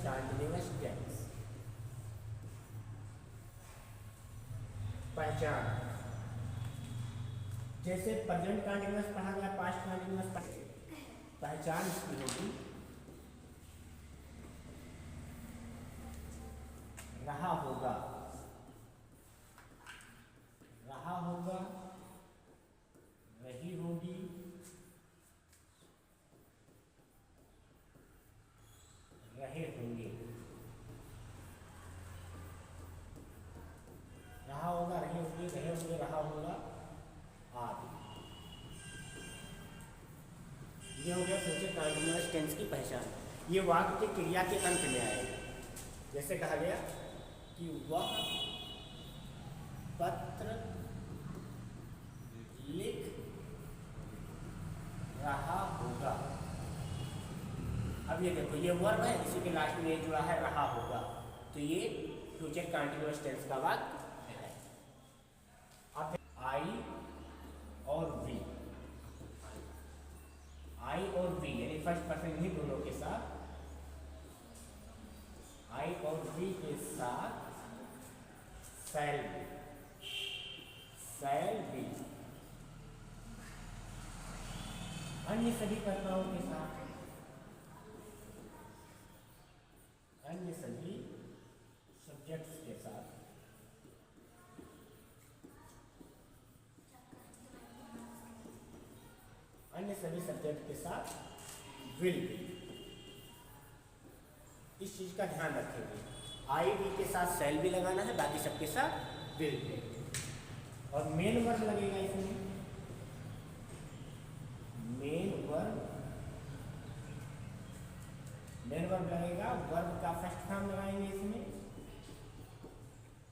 Continuous tense. पहचान, जैसे present continuous पढ़ा गया, पास्ट कंटिन्यूअस पहचान इसकी होगी रहा होगा, रहा होगा, रही होगी, रहे होंगे, रहा होगा, रहे होंगे, रहे होंगे, रहा होगा आदि। ये हो गया फ्यूचर कंटिन्यूअस टेंस की पहचान। ये वाक्य की क्रिया के अंत में आएगा। जैसे कहा गया कि वह पत्र लिख रहा होगा। अब ये देखो, ये वर्ब है, इसी के लास्ट में जुड़ा है रहा होगा, तो ये फ्यूचर कंटिन्यूअस टेंस का वाक्य है। अब आई और वी, आई और वी यानी फर्स्ट पर्सन ही दोनों के साथ, आई और वी के साथ शैल बी, शैल बी, अन्य सभी कर्ताओं के साथ, अन्य सभी सब्जेक्ट्स के साथ, अन्य सभी सब्जेक्ट के साथ विल बी। इस चीज का ध्यान रखेंगे, आई वी के साथ शैल भी लगाना है, बाकी सबके साथ विल बी। और मेन वर्ब लगेगा इसमें, मेन वर्ब, मेन वर्ब लगेगा, वर्ब का फर्स्ट फॉर्म लगाएंगे इसमें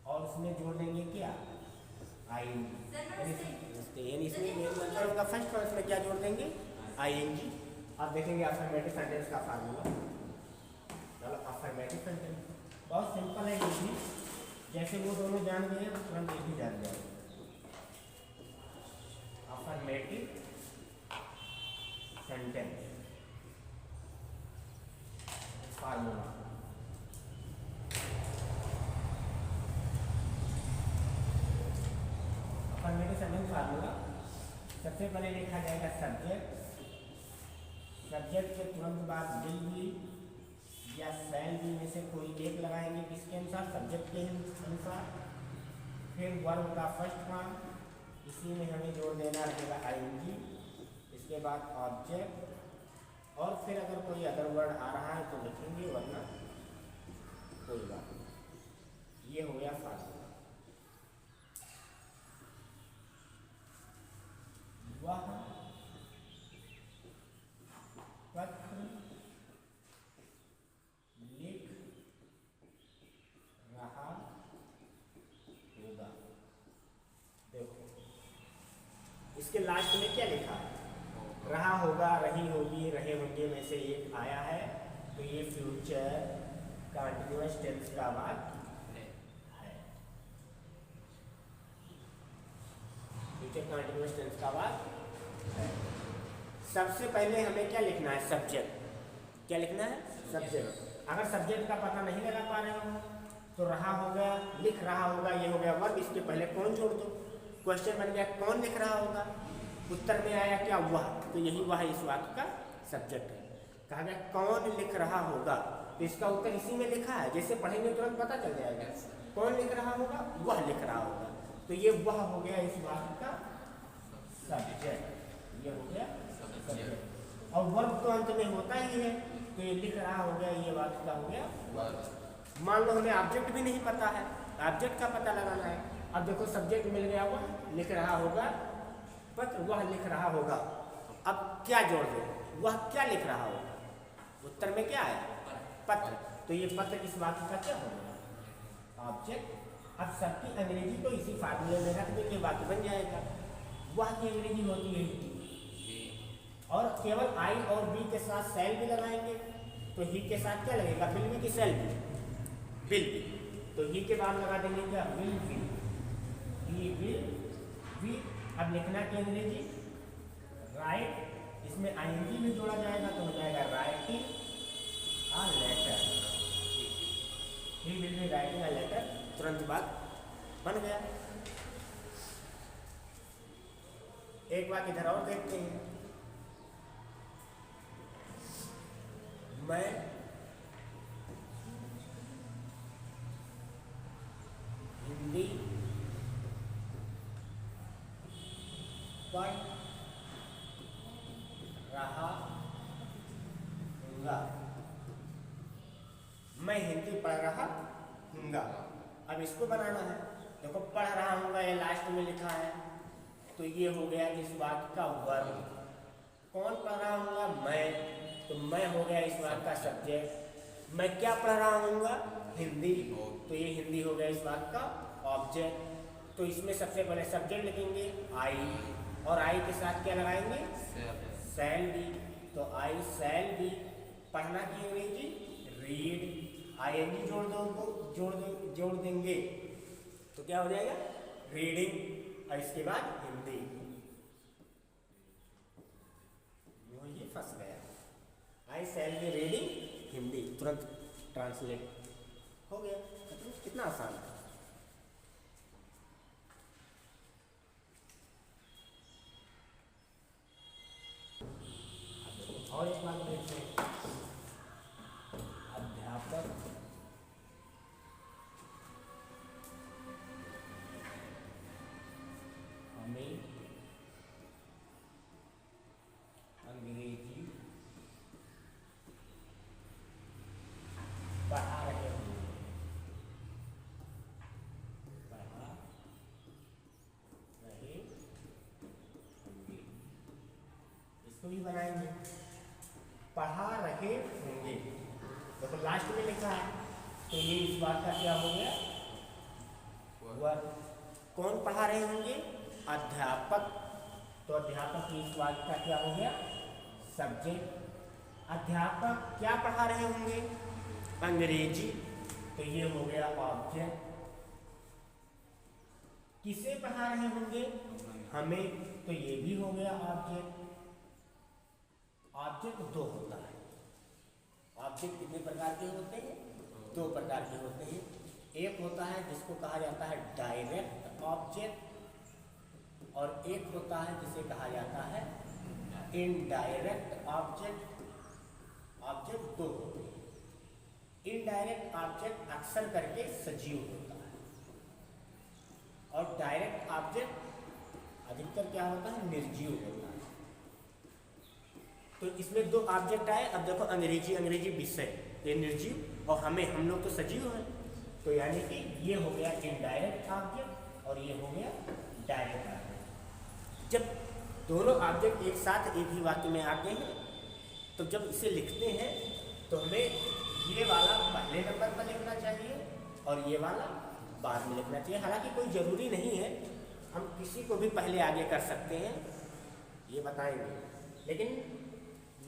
और उसमें जोड़ देंगे क्या, आई, यानी इसमें मेन वर्ब का फर्स्ट फॉर्म, इसमें क्या जोड़ देंगे, आईएनजी। आप देखेंगे अफर्मेटिव सेंटेंस का फार्मूला, अफर्मेटिव सेंटेंस बहुत सिंपल है ये भी, जैसे वो दोनों जान गए तो तुरंत ये भी जान जाएंगे। Affirmative sentence formula, affirmative sentence formula, सबसे पहले लिखा जाएगा सब्जेक्ट, सब्जेक्ट के तुरंत बाद विल बी या शैल बी में से कोई एक लगाएंगे, किसके अनुसार, सब्जेक्ट के अनुसार। फिर वर्ब का फर्स्ट फॉर्म, इसी में हमें जोड़ देना रहेगा आईएनजी, इसके बाद ऑब्जेक्ट, और फिर अगर कोई अदर वर्ड आ रहा है तो लिखेंगे, वरना कोई बात नहीं। ये हो गया फार्मूला। वह पत्र लिख रहा होगा। देखो इसके लास्ट में क्या लिखा है, रहा होगा, रही होगी, रहे होंगे में से एक आया है, तो ये फ्यूचर कंटिन्यूअस टेंस का वाक्य है, फ्यूचर कंटिन्यूअस टेंस का वाक्य है। सबसे पहले हमें क्या लिखना है, सब्जेक्ट, क्या लिखना है, सब्जेक्ट। अगर सब्जेक्ट का पता नहीं लगा पा रहे हो तो रहा होगा, लिख रहा होगा, ये हो गया वर्ब, इसके पहले कौन जोड़ दो, क्वेश्चन बन गया कौन लिख रहा होगा, उत्तर में आया क्या, वह, तो यही वह इस वाक्य का सब्जेक्ट है। कहा गया कौन लिख रहा होगा, तो इसका उत्तर इसी में लिखा है, जैसे पढ़ेंगे तुरंत पता चल जाएगा, कौन लिख रहा होगा, वह लिख रहा होगा, तो ये वह हो गया इस वाक्य का सब्जेक्ट, ये हो गया सब्जेक्ट। और वर्ब तो अंत में होता ही है, तो ये लिख रहा हो गया, ये वाक्य का हो गया। मान लो हमें ऑब्जेक्ट भी नहीं पता है, ऑब्जेक्ट का पता लगाना है। अब देखो सब्जेक्ट मिल गया, वह लिख रहा होगा, पत्र वह लिख रहा होगा, अब क्या जोड़ दो, वह क्या लिख रहा होगा, उत्तर में क्या आया, पत्र, तो ये पत्र इस वाक्य का क्या होगा, ऑब्जेक्ट। अब सबकी अंग्रेजी तो इसी फार्मूले में रख देंगे, वाक्य बन जाएगा। वह की अंग्रेजी होती है और केवल आई और बी के साथ शैल भी लगाएंगे, तो ही के साथ क्या लगेगा, विल बी की शैल बी, विल बी, तो ही के बाद लगा देंगे क्या, will be, he will B. अब लिखना की अंग्रेजी राइट, इसमें आईएनजी भी जोड़ा जाएगा तो हो जाएगा writing a letter, he will be writing a letter, तुरंत बाद बन गया। एक बात इधर और देखते हैं, मैं हिंदी पढ़ रहा हूँगा, मैं हिंदी पढ़ रहा हूँगा। अब इसको बनाना है, देखो पढ़ रहा हूँगा ये लास्ट में लिखा है, तो ये हो गया इस वाक्य का वर्ब। कौन पढ़ रहा हूँगा? मैं, तो मैं हो गया इस वाक्य का सब्जेक्ट। मैं क्या पढ़ रहा हूँगा? हिंदी, तो ये हिंदी हो गया इस वाक्य का ऑब्जेक्ट। तो इसमें सबसे पहले सब्जेक्ट लिखेंगे आई, और आई के साथ क्या लगाएंगे? Shall be. तो आई शैल बी, पढ़ना की अंग्रेजी रीड, आईएनजी जोड़ देंगे तो क्या हो जाएगा? रीडिंग। और इसके बाद हिंदी। ये फंस गया, आई शैल बी रीडिंग हिंदी, तुरंत ट्रांसलेट हो गया। कितना आसान है। और एक बात देखते हैं, अध्यापक हमें अंग्रेजी पढ़ा रहे होंगे, इसको भी बनाएंगे, पढ़ा रहे होंगे। देखो तो लास्ट में लिखा है, तो ये इस बात का क्या हो गया? वर्ब। कौन पढ़ा रहे होंगे? अध्यापक। तो अध्यापक की इस बात का क्या हो गया? सब्जेक्ट। अध्यापक क्या पढ़ा रहे होंगे? अंग्रेजी, तो ये हो गया ऑब्जेक्ट। किसे पढ़ा रहे होंगे? हमें, तो ये भी हो गया ऑब्जेक्ट। ऑब्जेक्ट दो होता है। ऑब्जेक्ट कितने प्रकार के होते हैं? दो प्रकार के होते हैं। एक होता है जिसको कहा जाता है डायरेक्ट ऑब्जेक्ट, और एक होता है जिसे कहा जाता है इनडायरेक्ट ऑब्जेक्ट। ऑब्जेक्ट दो होते हैं। इनडायरेक्ट ऑब्जेक्ट अक्सर करके सजीव होता है, और डायरेक्ट ऑब्जेक्ट अधिकतर क्या होता है? निर्जीव होता है। तो इसमें दो ऑब्जेक्ट आए। अब देखो अंग्रेजी विषय, ये निर्जीव, और हम लोग तो सजीव हैं, तो यानी कि ये हो गया इनडायरेक्ट ऑब्जेक्ट और ये हो गया डायरेक्ट ऑब्जेक्ट। जब दोनों ऑब्जेक्ट एक साथ एक ही वाक्य में आते हैं, तो जब इसे लिखते हैं तो हमें ये वाला पहले नंबर पर लिखना चाहिए और ये वाला बाद में लिखना चाहिए। हालांकि कोई ज़रूरी नहीं है, हम किसी को भी पहले आगे कर सकते हैं, ये बताएंगे, लेकिन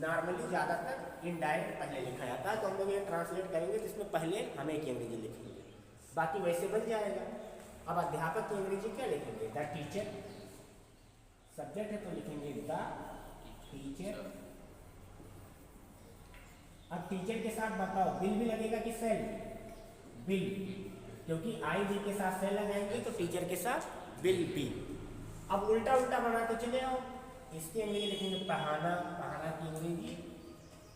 नॉर्मली ज़्यादातर इनडायरेक्ट पहले लिखा जाता है। तो हम लोग ये ट्रांसलेट करेंगे जिसमें पहले हमें की अंग्रेजी लिखेंगे, बाकी वैसे बन जाएगा। अब अध्यापक की अंग्रेजी क्या लिखेंगे? The teacher. सब्जेक्ट है तो लिखेंगे द टीचर। अब टीचर के साथ बताओ बिल भी लगेगा कि सेल? बिल, क्योंकि आई बी के साथ सेल लगाएंगे तो टीचर के साथ बिल बी। अब उल्टा उल्टा बना के चले आओ। इसकी अंग्रेजी लिखेंगे पढ़ाना, पढ़ाना की अंग्रेजी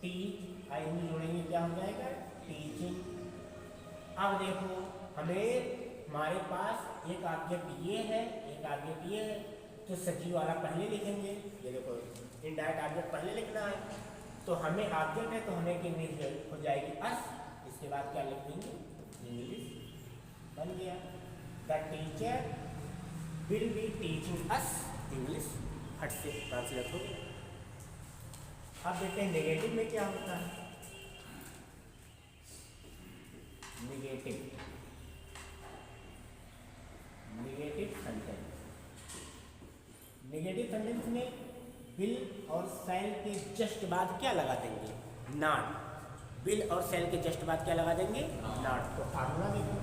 टीच, आई बी जोड़ेंगे क्या हो जाएगा? टीचिंग। अब देखो हमारे पास एक ऑब्जेक्ट ये है, एक ऑब्जेक्ट ये है, तो सजीव वाला पहले लिखेंगे। ये देखो इनडायरेक्ट ऑब्जेक्ट पहले लिखना है, तो हमें ऑब्जेक्ट है तो हमें की अंग्रेजी हो जाएगी अस। इसके बाद क्या लिख देंगे? इंग्लिश। बन गया the teacher will be teaching us English. हट से ट्रांसलेट हो गया। अब देखते हैं नेगेटिव में क्या होता है। Negative sentence. नेगेटिव सेंटेंस में विल और सेल के जस्ट बाद क्या लगा देंगे? नॉट। विल और सेल के जस्ट बाद क्या लगा देंगे? नॉट। तो फार्मूला देखो,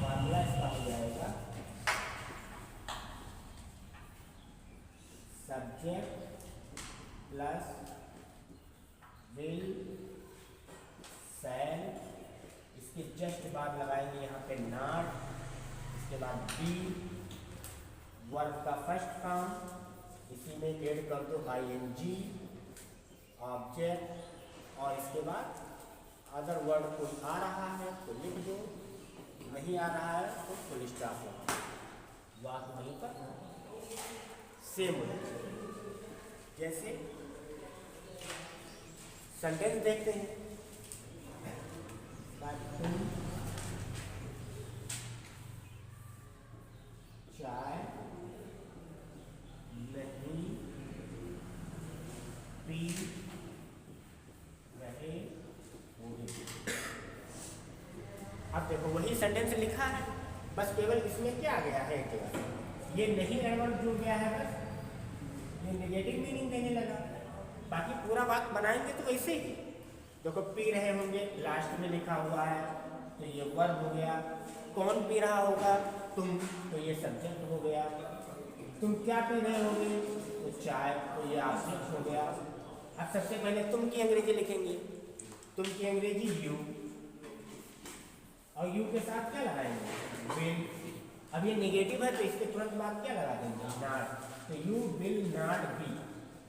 फार्मूला इसका हो जाएगा सब्जेक्ट प्लस विल सेल, इसके जस्ट बाद लगाएंगे यहाँ पे नॉट, इसके बाद बी, वर्ब का फर्स्ट फॉर्म, इसी में ऐड कर दो आईएनजी, ऑब्जेक्ट, और इसके बाद अदर वर्ड कोई आ रहा है तो लिख दो, नहीं आ रहा है तो फुल स्टॉप लगाओ, वाक्य वहीं पर सेम हो जाए। जैसे सेंटेंस देखते हैं, तुम चाय नहीं पी रहे होंगे। अब देखो वही सेंटेंस लिखा है, बस केवल इसमें क्या आ गया है, केवल ये नहीं एडवर्ब जो गया है, बस ये नेगेटिव मीनिंग देने लगा। बाकी पूरा बात बनाएंगे तो वैसे ही। देखो पी रहे होंगे लास्ट में लिखा हुआ है तो ये वर्ब हो गया, कौन पी रहा होगा, तुम, तो ये सब्जेक्ट हो गया, तुम क्या पी रहे होगे तो चाय, तो ये ऑब्जेक्ट हो गया। अब सबसे पहले तुम की अंग्रेजी लिखेंगे, तुम की अंग्रेजी यू, और यू के साथ क्या लगाएंगे, विल। अब ये नेगेटिव है तो इसके तुरंत बाद क्या लगा देंगे, नॉट, तो यू विल नॉट बी।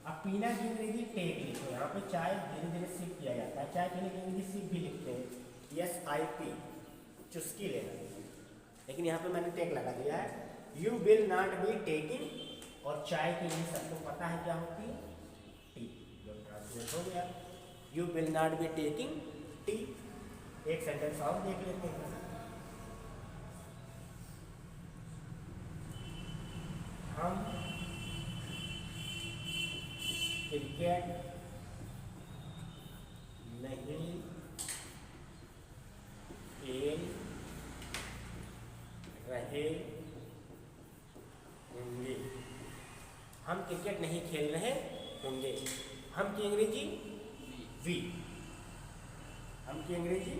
अब पीना की अंग्रेजी टेक लिखो, यहाँ पे चाय धीरे धीरे सिप किया जाता है, चाय पीने की अंग्रेजी सिप भी लिखते हैं, SIP, चुस्की लेना, लेकिन यहाँ पे मैंने टेक लगा दिया है। You will not be taking, और चाय के लिए सबको पता है क्या होती है, टी, जो ट्रांसलेट हो गया, you will not be taking tea. एक सेंटेंस और देख लेते हैं, हम क्रिकेट नहीं खेल रहे होंगे, हम क्रिकेट नहीं खेल रहे होंगे। हम की अंग्रेजी वी, हम की अंग्रेजी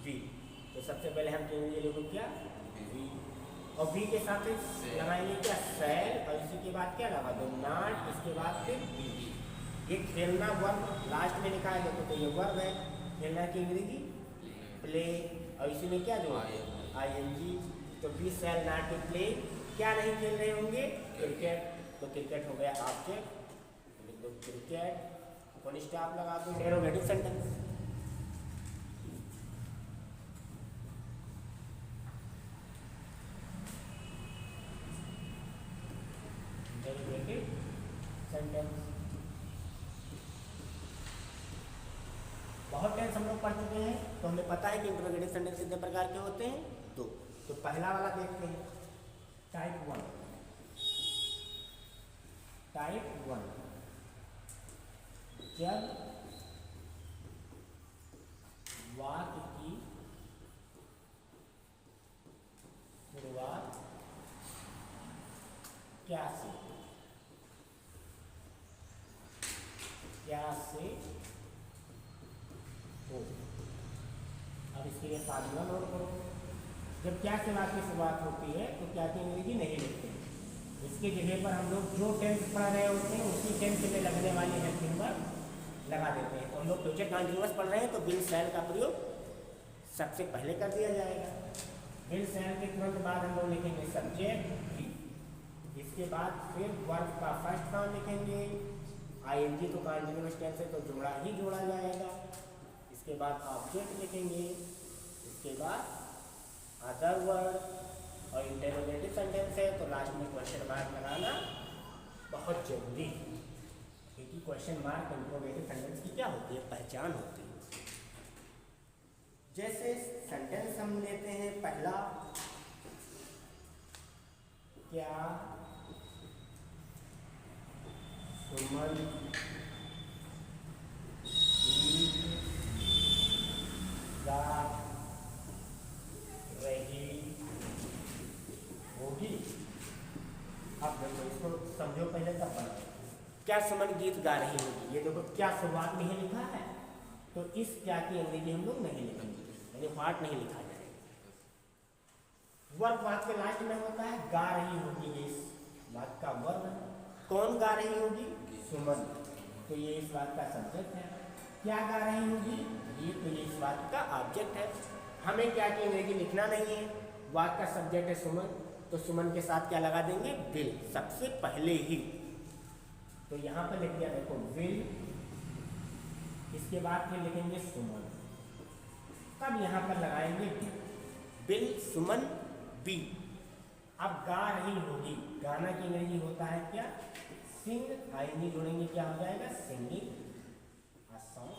वी, तो सबसे पहले हम की अंग्रेजी लिखो क्या, वी, और वी के साथ लगाएंगे क्या, शैल, और इसी के बाद क्या लगा दो, नॉट, इसके बाद फिर वी। ये खेलना वर्ब लास्ट में लिखा है, देखो तो ये वर्ब है, खेलना की अंग्रेजी प्ले, और इसी में क्या जो ING, तो वी शैल नॉट प्ले, क्या नहीं खेल रहे होंगे, क्रिकेट, तो क्रिकेट हो गया ऑब्जेक्ट, तो क्रिकेट, फुल स्टॉप लगा दो, इंटरोगेटिव सेंटेंस। इंटरोगेटिव सेंटेंस बहुत टेंस हम लोग पढ़ चुके हैं, तो हमें पता है कि इंटरोगेटिव सेंटेंस कितने प्रकार के होते हैं, दो। तो पहला वाला देखते हैं, टाइप 1। टाइप 1, जब वाक्य की शुरुआत क्या से हो। अब इसके लिए फार्मूला नोट करो, जब क्या से वाक्य की शुरुआत होती है तो क्या की अंग्रेजी नहीं लिखते हैं, इसके जगह पर हम लोग जो टेंस पढ़ रहे होते हैं उसी टेंस में लगने वाली हेल्पिंग वर्ब लगा देते हैं। तो हम लोग फ्यूचर कंटीन्यूअस पढ़ रहे हैं तो विल शैल का प्रयोग सबसे पहले कर दिया जाएगा। विल शैल के तुरंत बाद हम लोग लिखेंगे सब्जेक्ट, इसके बाद फिर वर्ब का फर्स्ट फॉर्म लिखेंगे, ING तो कंटीन्यूअस टेंस है तो जोड़ा ही जोड़ा जाएगा, इसके बाद ऑब्जेक्ट लिखेंगे, इसके बाद अदर वर्ड, और इंटरोगेटिव सेंटेंस है तो लास्ट में क्वेश्चन मार्क लगाना बहुत जरूरी है, क्योंकि क्वेश्चन मार्क इंटरोगेटिव सेंटेंस की क्या होती है, पहचान होती है। जैसे सेंटेंस हम लेते हैं पहला, क्या सुमन गा रही होगी। अब देखो इसको समझो पहले तब बनाओ, क्या सुमन गीत गा रही होगी, ये देखो क्या शुरुआत में ही लिखा है, तो इस क्या की अंग्रेजी हम लोग नहीं लिखेंगे, यानी पार्ट नहीं लिखा जाएगा। वर्ब वाक्य के लास्ट में होता है, गा रही होगी, ये इस बात का वर्ब है। कौन गा रही होगी, सुमन, तो ये इस बात का सब्जेक्ट है। क्या गा रही होगी, ये, तो ये इस बात का ऑब्जेक्ट है। हमें क्या कि अंग्रेजी लिखना नहीं है, वाक्य का सब्जेक्ट है सुमन, तो सुमन के साथ क्या लगा देंगे, विल, सबसे पहले ही। तो यहाँ पर लिख दिया देखो विल, इसके बाद फिर लिखेंगे सुमन, तब यहाँ पर लगाएंगे बी, विल सुमन बी। अब गा रही होगी, गाना की अंग्रेजी होता है क्या, सिंग, आईनी जोड़ेंगे क्या हो जाएगा, singing a song,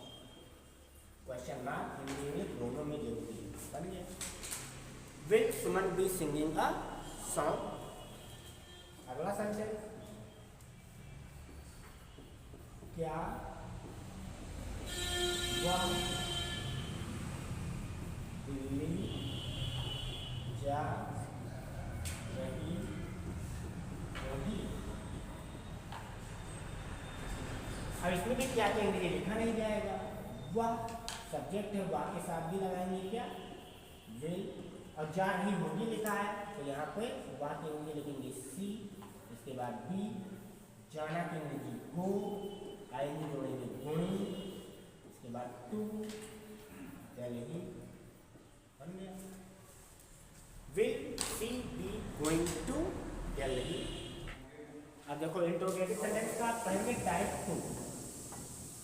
question mark, Hindi English दोनों में जरूरी है, बन गया। Will Suman be singing a song. अगला सेंटेंस, क्या वह दिल्ली जा रही होगी। अब इसमें भी क्या कहेंगे, लिखा नहीं जाएगा, वह सब्जेक्ट है, वह के साथ भी लगाएंगे क्या, विल, और जा रही होगी लिखा है, तो यहाँ पे वह की अंग्रेजी लिखेंगे सी, इसके बाद बी, जाना की अंग्रेजी गो, आएंगे जोड़ेंगे गोइंग, इसके बाद टू, दिल्ली, बन गया। Will she be going to Delhi. अब देखो इंट्रोगेटिव सेंटेंस का पहले टाइप 2,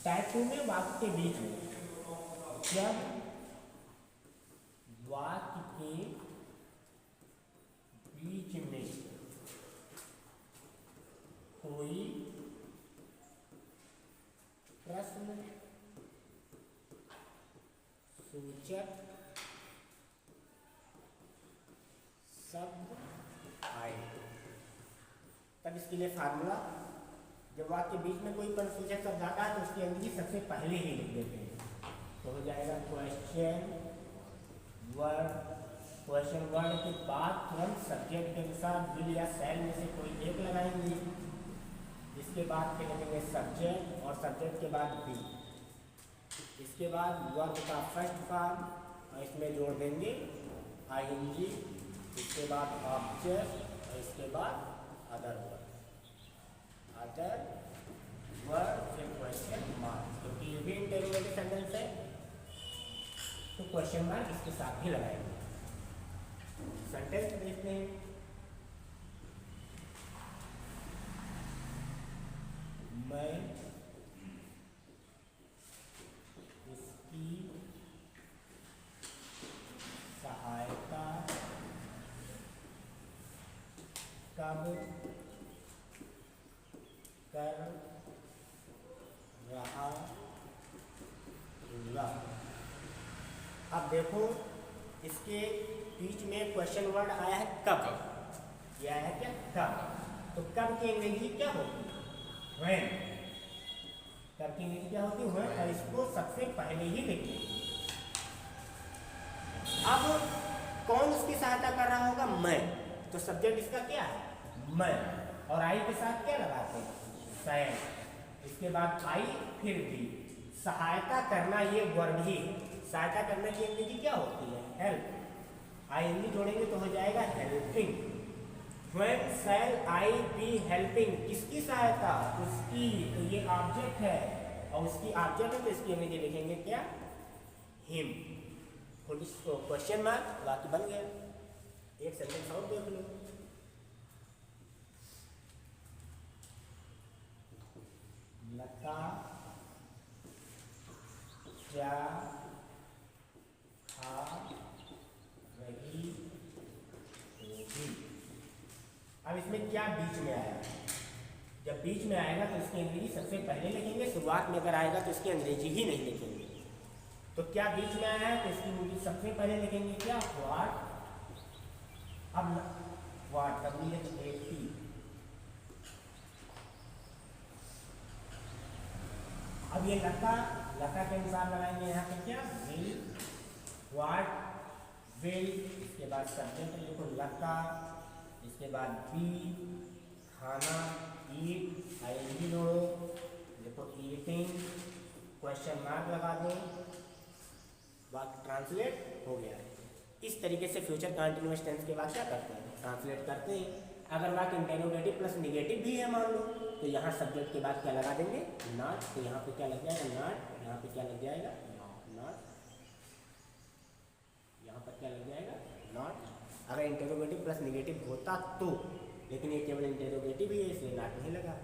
टाइप 2 में वाक्य के बीच में, जब वाक्य के बीच में कोई प्रश्न सूचक शब्द आए, तब इसके लिए फार्मूला, जब वाक्य के बीच में कोई प्रश्न सूचक शब्द आता है तो उसकी अंग्रेजी सबसे पहले ही लिख देते हैं, तो हो जाएगा क्वेश्चन वर्ड, क्वेश्चन वर्ड के बाद तुरंत सब्जेक्ट के अनुसार विल या शैल में से कोई एक लगाएंगे, इसके बाद फिर लिखेंगे सब्जेक्ट, और सब्जेक्ट के बाद बी, इसके बाद वर्ब का फर्स्ट फॉर्म, और इसमें जोड़ देंगे आईएनजी, इसके बाद ऑब्जेक्ट, और इसके बाद अदर वर्ड, अदर वर्ड, फिर क्वेश्चन मार्क, क्योंकि ये भी इंटरोगेटिव सेंटेंस है तो क्वेश्चन मार्क इसके साथ ही लगाएंगे। सेंटेंस देखते हैं, मैं इसकी सहायता कब कर रहा हूँ। अब देखो इसके बीच में क्वेश्चन वर्ड आया है कब, यह आया है क्या, कब, तो कब की अंग्रेजी क्या होती है, व्हेन, कब की अंग्रेजी क्या होती है, व्हेन, और इसको सबसे पहले ही लिखिए। अब कौन उसकी सहायता कर रहा होगा, मैं, तो सब्जेक्ट इसका क्या है, मैं, और आई के साथ क्या लगाते हैं, शैल, इसके बाद आई फिर भी, सहायता करना ये वर्ब ही है, सहायता करने की अंग्रेजी क्या होती है, हेल्प, आईएनजी जोड़ेंगे तो हो जाएगा helping. When shall I be helping, किसकी सहायता, उसकी, तो ये ऑब्जेक्ट है, और उसकी ऑब्जेक्ट है तो इसकी अंग्रेजी लिखेंगे क्या, हिम, क्वेश्चन मार्क, बाकी बन गया। एक सेंटेंस और देख लो, लता जा खा रही होगी। अब इसमें क्या बीच में आया, जब बीच में आएगा तो इसकी अंग्रेजी सबसे पहले लिखेंगे, शुरुआत में अगर आएगा तो इसकी अंग्रेजी ही नहीं लिखेंगे, तो क्या बीच में आया है तो इसकी अंग्रेजी सबसे पहले लिखेंगे क्या, व्हाट, अब व्हाट WHAT, अब ये लता, लता के अनुसार लगाएंगे यहाँ पे क्या, विल, व्हाट, विल, इसके बाद सब्जेक्ट लिखो लता, इसके बाद बी, खाना, ईट, आईएनजी जोड़ो, देखो ईटिंग, क्वेश्चन मार्क लगा दो, वाक्य ट्रांसलेट हो गया है। इस तरीके से फ्यूचर कंटीन्यूअस टेंस के बाद क्या करते हैं, ट्रांसलेट करते हैं। अगर वाक्य इंटेरोगेटिव प्लस निगेटिव भी है मान लो, तो यहाँ सब्जेक्ट के बाद क्या लगा देंगे, नॉट, तो यहाँ पे क्या लग जाएगा, नॉट, यहाँ पे क्या लग जाएगा, नॉट, अगर इंटेरोगेटिव प्लस निगेटिव होता तो, लेकिन ये केवल इंटेरोगेटिव ही है इसलिए नॉट नहीं लगा।